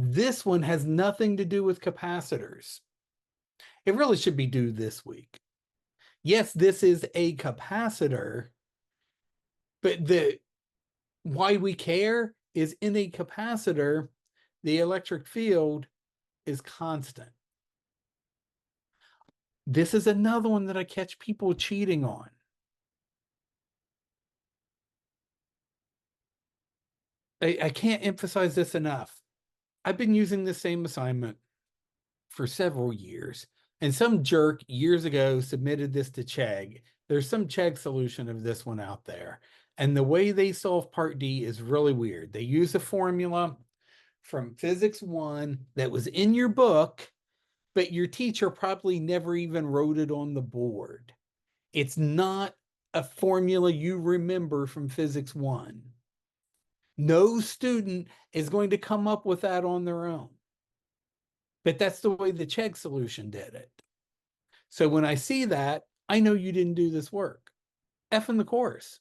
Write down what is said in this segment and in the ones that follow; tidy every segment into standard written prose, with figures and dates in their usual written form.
This one has nothing to do with capacitors. It really should be due this week. Yes, this is a capacitor, but the why we care is in a capacitor, the electric field is constant. This is another one that I catch people cheating on. I can't emphasize this enough. I've been using the same assignment for several years, and some jerk years ago submitted this to Chegg. There's some Chegg solution of this one out there. And the way they solve part D is really weird. They use a formula from Physics 1 that was in your book, but your teacher probably never even wrote it on the board. It's not a formula you remember from Physics 1. No student is going to come up with that on their own. But that's the way the Chegg solution did it. So when I see that, I know you didn't do this work. F in the course.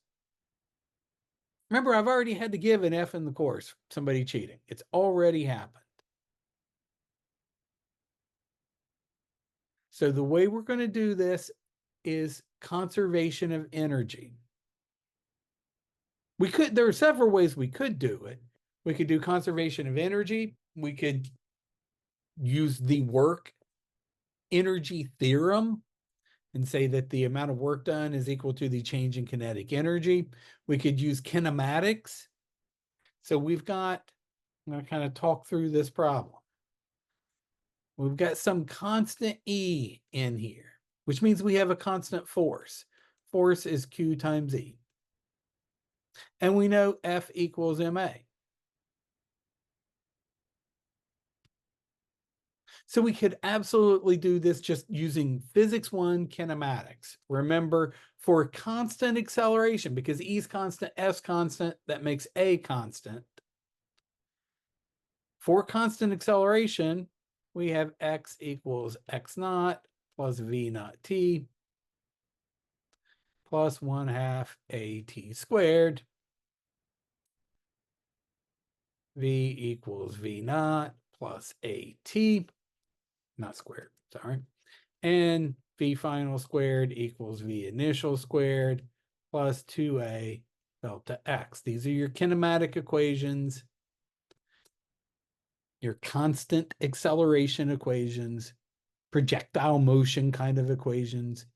Remember, I've already had to give an F in the course, somebody cheating. It's already happened. So the way we're going to do this is conservation of energy. There are several ways we could do it. We could do conservation of energy. We could use the work energy theorem and say that the amount of work done is equal to the change in kinetic energy. We could use kinematics. So I'm going to kind of talk through this problem. We've got some constant E in here, which means we have a constant force. Force is Q times E. And we know F equals ma. So we could absolutely do this just using Physics 1 kinematics. Remember, for constant acceleration, because E's constant, F's constant, that makes A constant. For constant acceleration, we have x equals x naught plus v naught t plus 1/2 at squared. V equals v naught plus at, not squared, sorry. And v final squared equals v initial squared plus 2a delta x. These are your kinematic equations, your constant acceleration equations, projectile motion kind of equations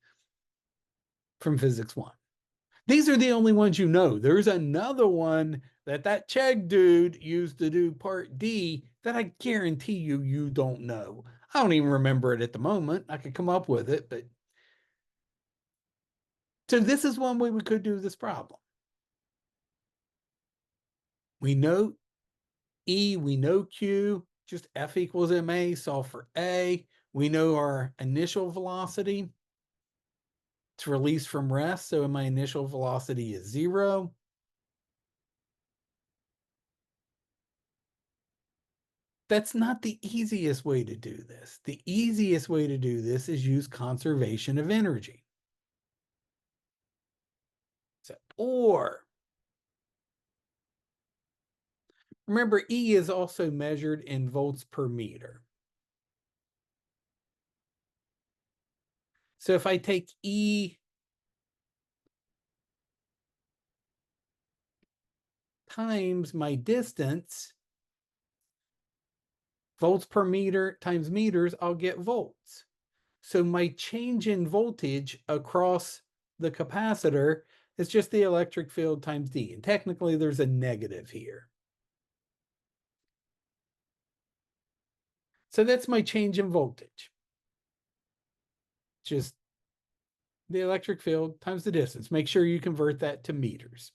from Physics 1. These are the only ones you know. There's another one that Chegg dude used to do part D that I guarantee you don't know. I don't even remember it at the moment. I could come up with it, but so this is one way we could do this problem. We know E, we know Q, just F equals ma, solve for A. We know our initial velocity. It's released from rest, so my initial velocity is 0. That's not the easiest way to do this. The easiest way to do this is use conservation of energy. Or remember, E is also measured in volts per meter. So if I take E times my distance, volts per meter times meters, I'll get volts. So my change in voltage across the capacitor is just the electric field times D. And technically, there's a negative here. So that's my change in voltage. Just the electric field times the distance. Make sure you convert that to meters.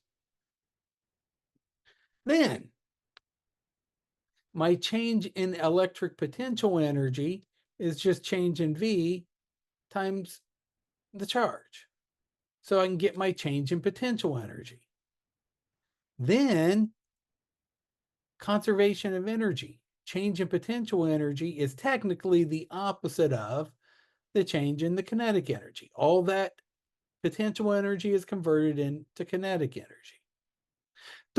Then my change in electric potential energy is just change in V times the charge. So I can get my change in potential energy. Then conservation of energy. Change in potential energy is technically the opposite of the change in the kinetic energy. All that potential energy is converted into kinetic energy.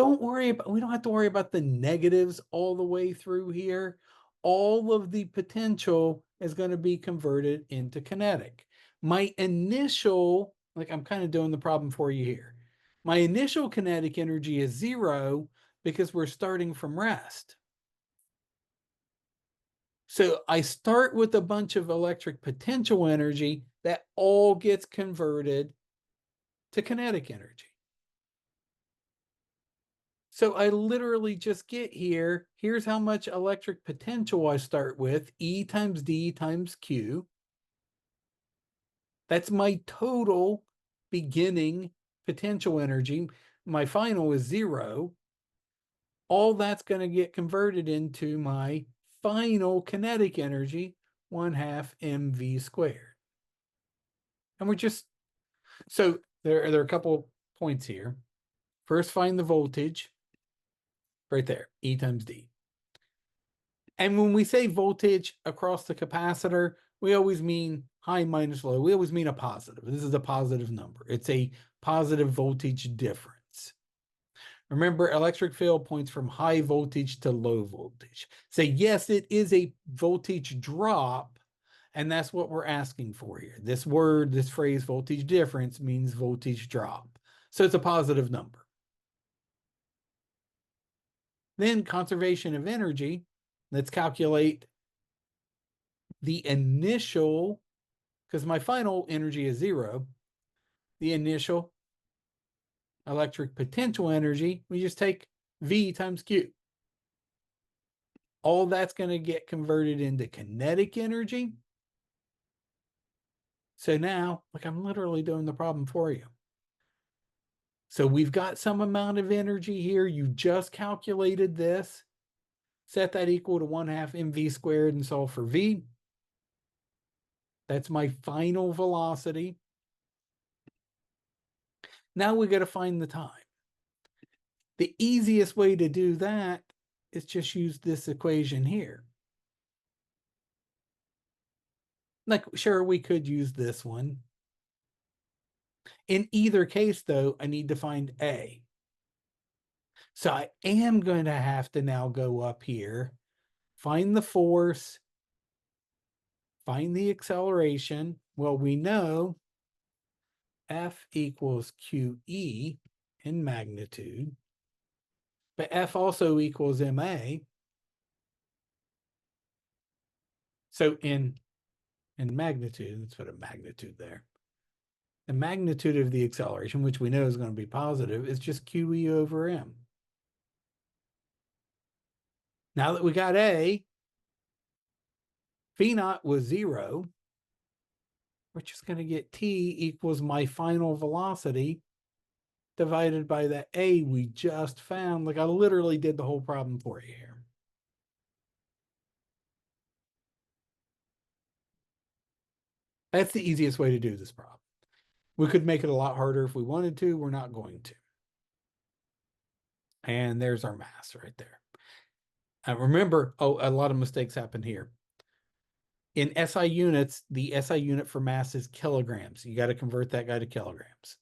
we don't have to worry about the negatives all the way through here. All of the potential is going to be converted into kinetic. My initial, like I'm kind of doing the problem for you here. My initial kinetic energy is 0 because we're starting from rest. So I start with a bunch of electric potential energy that all gets converted to kinetic energy. So I literally just get here. Here's how much electric potential I start with, E times D times Q. That's my total beginning potential energy. My final is 0. All that's going to get converted into my final kinetic energy, 1/2 mv squared. And we're just, so there are a couple points here. First, find the voltage right there, E times D. And when we say voltage across the capacitor, we always mean high minus low. We always mean a positive. This is a positive number. It's a positive voltage difference. Remember, electric field points from high voltage to low voltage. So yes, it is a voltage drop, and that's what we're asking for here. This word, this phrase, voltage difference, means voltage drop. So it's a positive number. Then conservation of energy. Let's calculate the initial, because my final energy is 0, the initial electric potential energy, we just take V times Q. All that's going to get converted into kinetic energy. So now, like I'm literally doing the problem for you. So we've got some amount of energy here. You just calculated this. Set that equal to 1/2 mv squared and solve for V. That's my final velocity. Now we got to find the time. The easiest way to do that is just use this equation here. Like, sure, we could use this one. In either case, though, I need to find A. So I am going to have to now go up here, find the force, find the acceleration. Well, we know F equals QE in magnitude, but F also equals MA. So in magnitude, let's put a magnitude there. The magnitude of the acceleration, which we know is going to be positive, is just QE over M. Now that we got A, V naught was 0. We're just going to get T equals my final velocity divided by that A we just found. Like I literally did the whole problem for you here. That's the easiest way to do this problem. We could make it a lot harder if we wanted to. We're not going to. And there's our mass right there. Remember, a lot of mistakes happen here. In SI units, the SI unit for mass is kilograms. You got to convert that guy to kilograms.